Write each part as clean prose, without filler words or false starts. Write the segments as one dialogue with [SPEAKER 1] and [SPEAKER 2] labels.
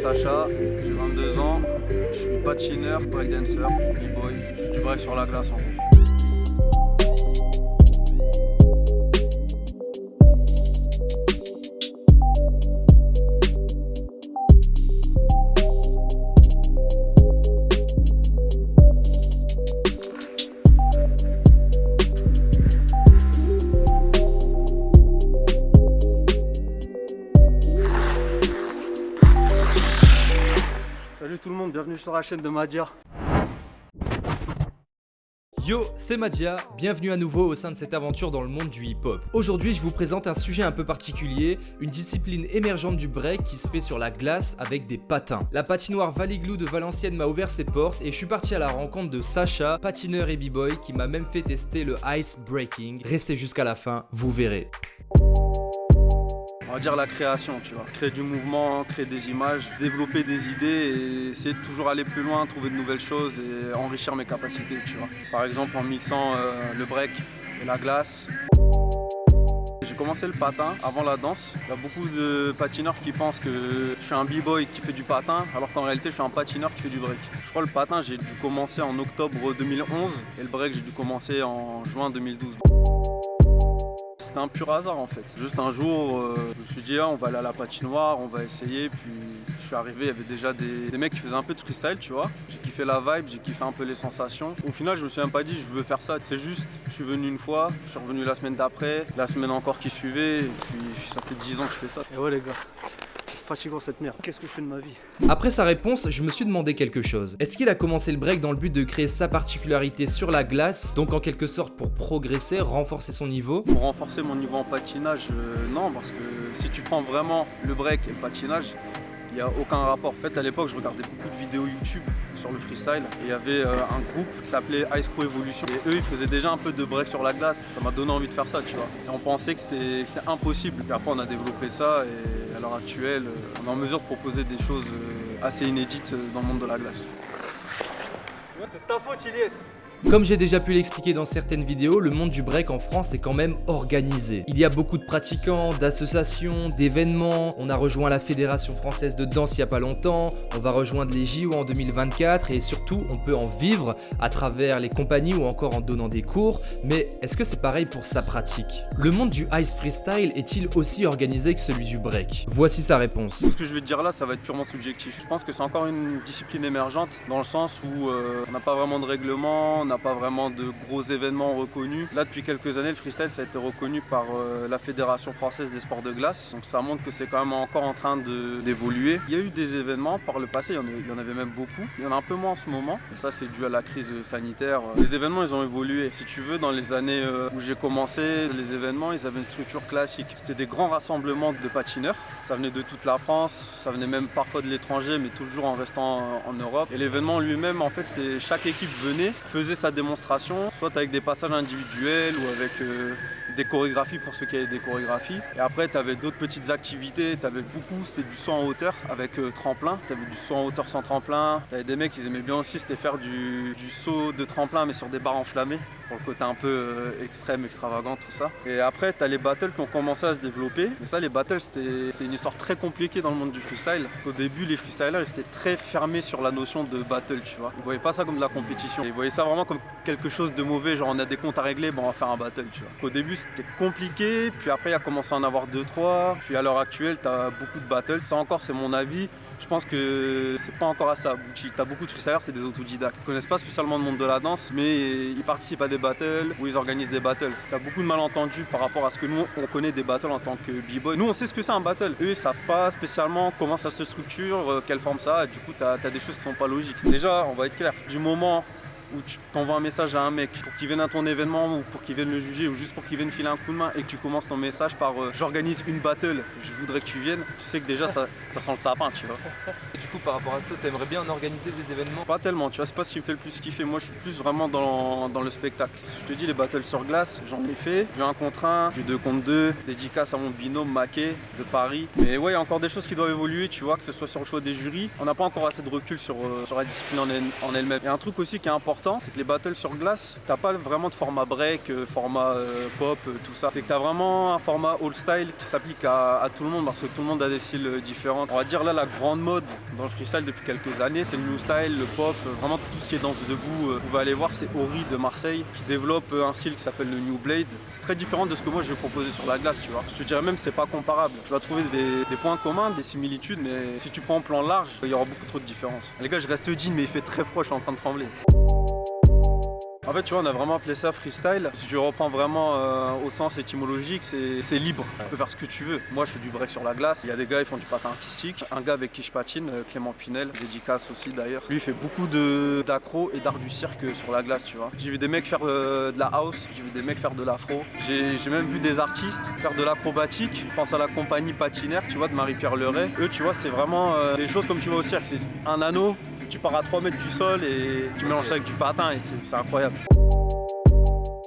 [SPEAKER 1] Sacha, j'ai 22 ans, je suis patineur, breakdancer, b-boy, je fais du break sur la glace en gros. Salut tout le monde, bienvenue sur la chaîne de Madia.
[SPEAKER 2] Yo, c'est Madia, bienvenue à nouveau au sein de cette aventure dans le monde du hip-hop. Aujourd'hui, je vous présente un sujet un peu particulier, une discipline émergente du break qui se fait sur la glace avec des patins. La patinoire Valiglou de Valenciennes m'a ouvert ses portes et je suis parti à la rencontre de Sacha, patineur et b-boy qui m'a même fait tester le ice breaking. Restez jusqu'à la fin, vous verrez.
[SPEAKER 1] On va dire la création, tu vois. Créer du mouvement, créer des images, développer des idées et essayer de toujours aller plus loin, trouver de nouvelles choses et enrichir mes capacités, tu vois. Par exemple en mixant le break et la glace. J'ai commencé le patin avant la danse. Il y a beaucoup de patineurs qui pensent que je suis un b-boy qui fait du patin, alors qu'en réalité je suis un patineur qui fait du break. Je crois que le patin j'ai dû commencer en octobre 2011 et le break j'ai dû commencer en juin 2012. C'était un pur hasard en fait. Juste un jour, je me suis dit on va aller à la patinoire, on va essayer. Puis je suis arrivé, il y avait déjà des mecs qui faisaient un peu de freestyle, tu vois. J'ai kiffé la vibe, j'ai kiffé un peu les sensations. Au final, je me suis même pas dit je veux faire ça. C'est juste, je suis venu une fois, je suis revenu la semaine d'après, la semaine encore qui suivait. Et puis ça fait 10 ans que je fais ça. Et ouais les gars. Fatigant cette merde, qu'est-ce que je fais de ma vie?
[SPEAKER 2] Après sa réponse, je me suis demandé quelque chose. Est-ce qu'il a commencé le break dans le but de créer sa particularité sur la glace, donc en quelque sorte pour progresser, renforcer son niveau?
[SPEAKER 1] Pour renforcer mon niveau en patinage, non, parce que si tu prends vraiment le break et le patinage, il n'y a aucun rapport. En fait, à l'époque, je regardais beaucoup de vidéos YouTube sur le freestyle et il y avait un groupe qui s'appelait Ice Pro Evolution. Et eux, ils faisaient déjà un peu de break sur la glace. Ça m'a donné envie de faire ça, tu vois. Et on pensait que c'était impossible. Puis après, on a développé ça et à l'heure actuelle, on est en mesure de proposer des choses assez inédites dans le monde de la glace.
[SPEAKER 3] C'est ta faute, Ilyes.
[SPEAKER 2] Comme j'ai déjà pu l'expliquer dans certaines vidéos, le monde du break en France est quand même organisé. Il y a beaucoup de pratiquants, d'associations, d'événements. On a rejoint la Fédération Française de Danse il n'y a pas longtemps. On va rejoindre les JO en 2024 et surtout, on peut en vivre à travers les compagnies ou encore en donnant des cours. Mais est-ce que c'est pareil pour sa pratique? Le monde du ice freestyle est-il aussi organisé que celui du break? Voici sa réponse.
[SPEAKER 1] Tout ce que je vais te dire là, ça va être purement subjectif. Je pense que c'est encore une discipline émergente dans le sens où on n'a pas vraiment de règlement, on n'a pas vraiment de gros événements reconnus. Là, depuis quelques années, le freestyle ça a été reconnu par la Fédération Française des Sports de Glace. Donc ça montre que c'est quand même encore en train d'évoluer. Il y a eu des événements par le passé, il y en avait même beaucoup. Il y en a un peu moins en ce moment. Et ça, c'est dû à la crise sanitaire. Les événements, ils ont évolué. Si tu veux, dans les années où j'ai commencé, les événements, ils avaient une structure classique. C'était des grands rassemblements de patineurs. Ça venait de toute la France, ça venait même parfois de l'étranger, mais toujours en restant en Europe. Et l'événement lui-même, en fait, c'était chaque équipe venait, faisait sa démonstration, soit avec des passages individuels ou avec des chorégraphies pour ceux qui avaient des chorégraphies. Et après, tu avais d'autres petites activités, tu avais beaucoup, c'était du saut en hauteur avec tremplin. Tu avais du saut en hauteur sans tremplin. Tu avais des mecs qui aimaient bien aussi, c'était faire du saut de tremplin mais sur des barres enflammées, pour le côté un peu extrême, extravagant, tout ça. Et après, tu as les battles qui ont commencé à se développer. Mais ça, les battles, c'est une histoire très compliquée dans le monde du freestyle. Au début, les freestylers, ils étaient très fermés sur la notion de battle, tu vois. Ils voyaient pas ça comme de la compétition. Ils voyaient ça vraiment comme quelque chose de mauvais, genre on a des comptes à régler, bon on va faire un battle, tu vois. Au début, c'était compliqué, puis après, il a commencé à en avoir 2-3. Puis à l'heure actuelle, tu as beaucoup de battles. Ça encore, c'est mon avis. Je pense que c'est pas encore assez abouti. T'as beaucoup de freestylers, c'est des autodidactes. Ils connaissent pas spécialement le monde de la danse, mais ils participent à des battles ou ils organisent des battles. T'as beaucoup de malentendus par rapport à ce que nous, on connaît des battles en tant que b-boy. Nous, on sait ce que c'est un battle. Eux, ils savent pas spécialement comment ça se structure, quelle forme ça a. Et du coup, t'as des choses qui sont pas logiques. Déjà, on va être clair. Du moment où tu t'envoies un message à un mec pour qu'il vienne à ton événement ou pour qu'il vienne le juger ou juste pour qu'il vienne filer un coup de main et que tu commences ton message par j'organise une battle, je voudrais que tu viennes, tu sais que déjà ça sent le sapin, tu vois.
[SPEAKER 4] Et du coup, par rapport à ça, t'aimerais bien en organiser des événements?
[SPEAKER 1] Pas tellement, tu vois, c'est pas ce qui me fait le plus kiffer. Moi, je suis plus vraiment dans le spectacle. Je te dis, les battles sur glace, j'en ai fait. Du 1 contre 1, du 2 contre 2, dédicace à mon binôme Maquet de Paris. Mais ouais, il y a encore des choses qui doivent évoluer, tu vois, que ce soit sur le choix des jurys. On n'a pas encore assez de recul sur la discipline en elle-même. Il y a un truc aussi qui est important important, c'est que les battles sur glace, t'as pas vraiment de format break, format pop, tout ça. C'est que t'as vraiment un format all style qui s'applique à tout le monde parce que tout le monde a des styles différents. On va dire là la grande mode dans le freestyle depuis quelques années, c'est le new style, le pop, vraiment tout ce qui est danse debout. Vous pouvez aller voir, c'est Ori de Marseille qui développe un style qui s'appelle le New Blade. C'est très différent de ce que moi je vais proposer sur la glace, tu vois. Je te dirais même que c'est pas comparable. Tu vas trouver des points communs, des similitudes, mais si tu prends en plan large, il y aura beaucoup trop de différences. Les gars, je reste jean, mais il fait très froid, je suis en train de trembler. En fait, tu vois, on a vraiment appelé ça freestyle. Si tu reprends vraiment au sens étymologique, c'est libre. Tu peux faire ce que tu veux. Moi, je fais du break sur la glace. Il y a des gars, ils font du patin artistique. Un gars avec qui je patine, Clément Pinel, dédicace aussi d'ailleurs. Lui, il fait beaucoup d'accro et d'art du cirque sur la glace, tu vois. J'ai vu des mecs faire de la house, j'ai vu des mecs faire de l'afro. J'ai même vu des artistes faire de l'acrobatique. Je pense à la compagnie patinaire, tu vois, de Marie-Pierre Leray. Eux, tu vois, c'est vraiment des choses comme tu vois au cirque. C'est un anneau. Tu pars à 3 mètres du sol et tu mélanges ça avec du patin et c'est incroyable.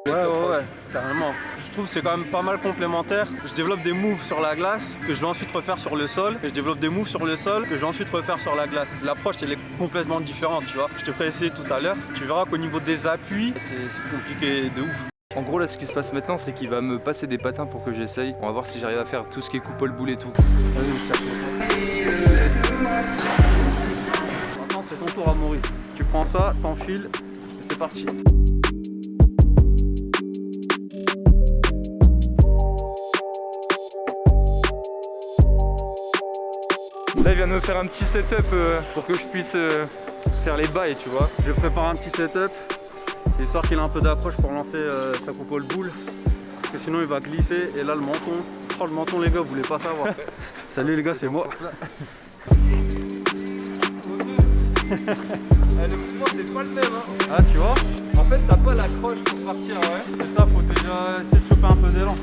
[SPEAKER 1] Ouais, carrément. Je trouve que c'est quand même pas mal complémentaire. Je développe des moves sur la glace que je vais ensuite refaire sur le sol et je développe des moves sur le sol que je vais ensuite refaire sur la glace. L'approche elle est complètement différente, tu vois. Je te ferai essayer tout à l'heure. Tu verras qu'au niveau des appuis, c'est compliqué de ouf.
[SPEAKER 4] En gros là ce qui se passe maintenant c'est qu'il va me passer des patins pour que j'essaye. On va voir si j'arrive à faire tout ce qui est coupe le boule et tout.
[SPEAKER 1] Maintenant c'est ton tour à mourir. Tu prends ça, t'enfiles et c'est parti.
[SPEAKER 4] Là il vient de me faire un petit setup pour que je puisse faire les bails, tu vois.
[SPEAKER 1] Je prépare un petit setup, histoire qu'il ait un peu d'approche pour lancer sa coupe au boule. Parce que sinon il va glisser et là le menton. Oh le menton les gars, vous voulez pas savoir. Salut les gars, c'est moi.
[SPEAKER 4] Le mouvement c'est pas le même hein.
[SPEAKER 1] Ah tu vois,
[SPEAKER 4] En fait t'as pas l'accroche pour partir ouais.
[SPEAKER 1] c'est ça, faut déjà essayer de choper un peu d'élan.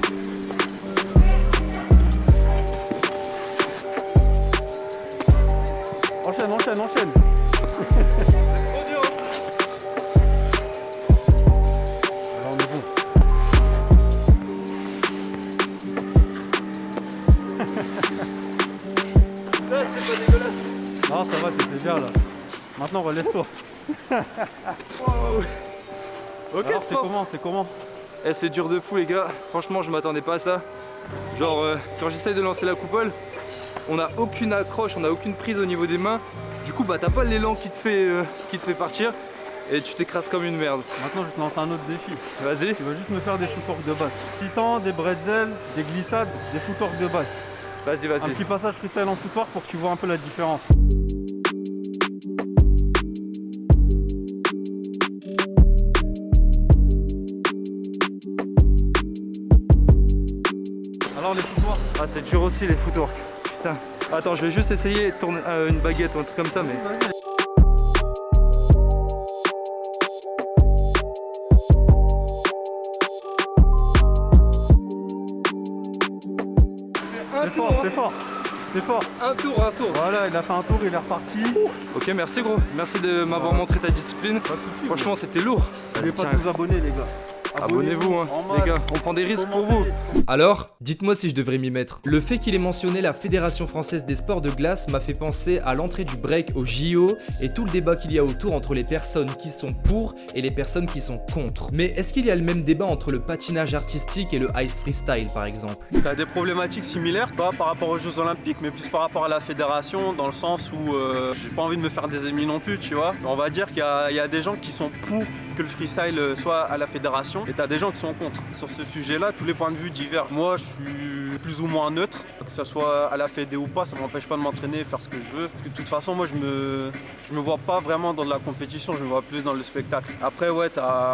[SPEAKER 1] Enchaîne.
[SPEAKER 4] C'est trop dur.
[SPEAKER 1] Alors on est bon.
[SPEAKER 4] Ça c'était pas dégueulasse.
[SPEAKER 1] Non ça va, c'était bien là. Maintenant relève-toi.
[SPEAKER 4] Ok,
[SPEAKER 1] alors c'est comment
[SPEAKER 4] Eh, c'est dur de fou les gars, franchement je m'attendais pas à ça. Genre quand j'essaye de lancer la coupole, on n'a aucune accroche, on n'a aucune prise au niveau des mains. Du coup bah t'as pas l'élan qui te fait partir et tu t'écrases comme une merde.
[SPEAKER 1] Maintenant je te lance un autre défi.
[SPEAKER 4] Vas-y.
[SPEAKER 1] Tu vas juste me faire des footwork de base. Titan, des bretzels, des glissades, des footwork de base.
[SPEAKER 4] Vas-y.
[SPEAKER 1] Un petit passage freestyle en footwork pour que tu vois un peu la différence. Alors les footwork.
[SPEAKER 4] Ah c'est dur aussi les footwork. Putain. Attends je vais juste essayer de tourner une baguette ou un truc comme ça mais.
[SPEAKER 1] C'est fort.
[SPEAKER 4] Un tour.
[SPEAKER 1] Voilà, il a fait un tour, il est reparti.
[SPEAKER 4] Ok merci gros, merci de m'avoir montré ta discipline.
[SPEAKER 1] Pas de soucis.
[SPEAKER 4] Franchement c'était lourd.
[SPEAKER 1] N'oubliez pas de vous abonner les gars.
[SPEAKER 4] Abonnez-vous hein, les gars, on prend des risques pour vous.
[SPEAKER 2] Alors, dites-moi si je devrais m'y mettre. Le fait qu'il ait mentionné la Fédération Française des Sports de Glace m'a fait penser à l'entrée du break au JO et tout le débat qu'il y a autour entre les personnes qui sont pour et les personnes qui sont contre. Mais est-ce qu'il y a le même débat entre le patinage artistique et le ice freestyle par exemple?
[SPEAKER 1] Tu as des problématiques similaires, pas par rapport aux Jeux Olympiques, mais plus par rapport à la fédération, dans le sens où j'ai pas envie de me faire des ennemis non plus, tu vois. On va dire qu'il y a des gens qui sont pour que le freestyle soit à la fédération et t'as des gens qui sont contre. Sur ce sujet-là, tous les points de vue divergent. Moi, je suis plus ou moins neutre, que ça soit à la fédé ou pas, ça m'empêche pas de m'entraîner, faire ce que je veux. Parce que de toute façon, moi, je me vois pas vraiment dans de la compétition, je me vois plus dans le spectacle. Après, ouais,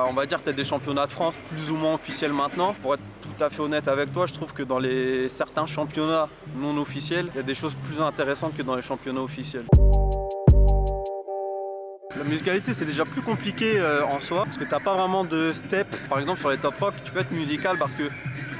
[SPEAKER 1] on va dire que t'as des championnats de France plus ou moins officiels maintenant. Pour être tout à fait honnête avec toi, je trouve que dans certains championnats non officiels, il y a des choses plus intéressantes que dans les championnats officiels. La musicalité c'est déjà plus compliqué en soi parce que t'as pas vraiment de step. Par exemple sur les top rock tu peux être musical parce que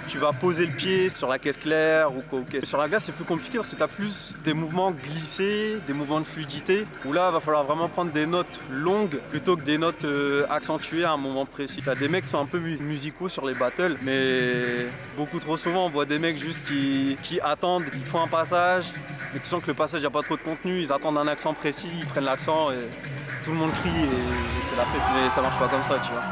[SPEAKER 1] tu vas poser le pied sur la caisse claire ou quoi. Sur la glace c'est plus compliqué parce que tu as plus des mouvements glissés, des mouvements de fluidité où là il va falloir vraiment prendre des notes longues plutôt que des notes accentuées à un moment précis. Tu as des mecs qui sont un peu musicaux sur les battles mais beaucoup trop souvent on voit des mecs juste qui attendent, ils font un passage mais tu sens que le passage il n'y a pas trop de contenu, ils attendent un accent précis, ils prennent l'accent et tout le monde crie et c'est la fête. Mais ça marche pas comme ça, tu vois.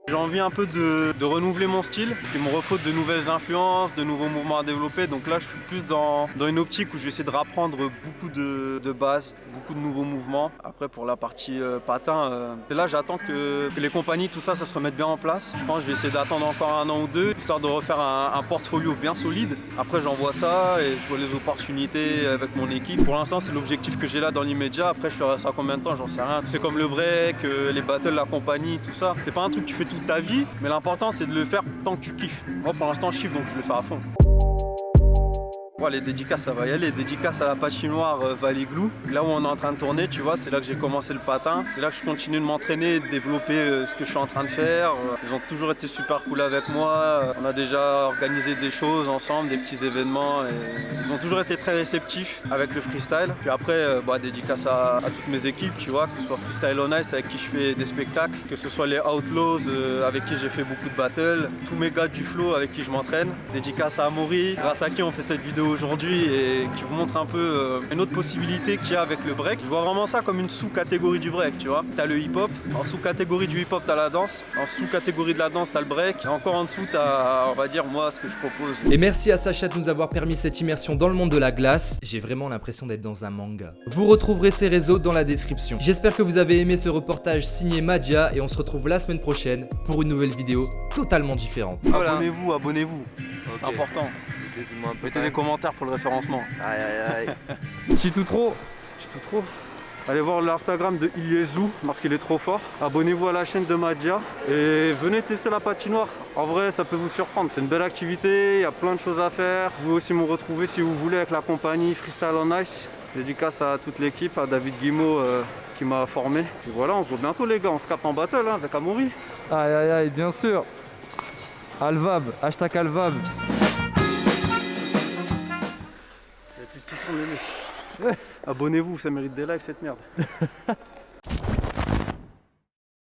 [SPEAKER 1] J'ai envie un peu de renouveler mon style, il me refaut de nouvelles influences, de nouveaux mouvements à développer. Donc là, je suis plus dans une optique où je vais essayer de rapprendre beaucoup de bases, beaucoup de nouveaux mouvements. Après, pour la partie patin, là, j'attends que les compagnies, tout ça, ça se remette bien en place. Je pense que je vais essayer d'attendre encore 1 an ou 2, histoire de refaire un portfolio bien solide. Après, j'envoie ça et je vois les opportunités avec mon équipe. Pour l'instant, c'est l'objectif que j'ai là dans l'immédiat. Après, je ferai ça combien de temps, j'en sais rien. C'est comme le break, les battles, la compagnie, tout ça. C'est pas un truc que tu fais toute ta vie, mais l'important c'est de le faire tant que tu kiffes. Moi pour l'instant je kiffe donc je le fais à fond. Ouais, les dédicaces ça va y aller, dédicaces à la patinoire Valley Glou, là où on est en train de tourner, tu vois, c'est là que j'ai commencé le patin, c'est là que je continue de m'entraîner, de développer ce que je suis en train de faire. Ils ont toujours été super cool avec moi, on a déjà organisé des choses ensemble, des petits événements, et ils ont toujours été très réceptifs avec le freestyle. Puis après, dédicace à toutes mes équipes, tu vois, que ce soit Freestyle on Ice avec qui je fais des spectacles, que ce soit les Outlaws avec qui j'ai fait beaucoup de battles, tous mes gars du flow avec qui je m'entraîne, dédicace à Amaury, grâce à qui on fait cette vidéo aujourd'hui et qui vous montre un peu une autre possibilité qu'il y a avec le break. Je vois vraiment ça comme une sous-catégorie du break, tu vois. T'as le hip-hop, en sous-catégorie du hip-hop t'as la danse, en sous-catégorie de la danse t'as le break, et encore en dessous t'as, on va dire, moi, ce que je propose.
[SPEAKER 2] Et merci à Sacha de nous avoir permis cette immersion dans le monde de la glace. J'ai vraiment l'impression d'être dans un manga. Vous retrouverez ses réseaux dans la description. J'espère que vous avez aimé ce reportage signé Madia et on se retrouve la semaine prochaine pour une nouvelle vidéo totalement différente.
[SPEAKER 4] Voilà.
[SPEAKER 1] Abonnez-vous, c'est important. Mettez des commentaires pour le référencement.
[SPEAKER 4] Aïe aïe aïe.
[SPEAKER 1] Petit tout trop. Allez voir l'Instagram de Iliezou parce qu'il est trop fort. Abonnez-vous à la chaîne de Madia et venez tester la patinoire. En vrai, ça peut vous surprendre. C'est une belle activité, il y a plein de choses à faire. Vous pouvez aussi me retrouver si vous voulez avec la compagnie Freestyle on Ice. Dédicace à toute l'équipe, à David Guimau qui m'a formé. Et voilà, on se voit bientôt les gars, on se capte en battle avec Amaury.
[SPEAKER 4] Aïe aïe aïe, bien sûr. Alvab, hashtag Alvab.
[SPEAKER 1] Abonnez-vous, ça mérite des likes cette merde.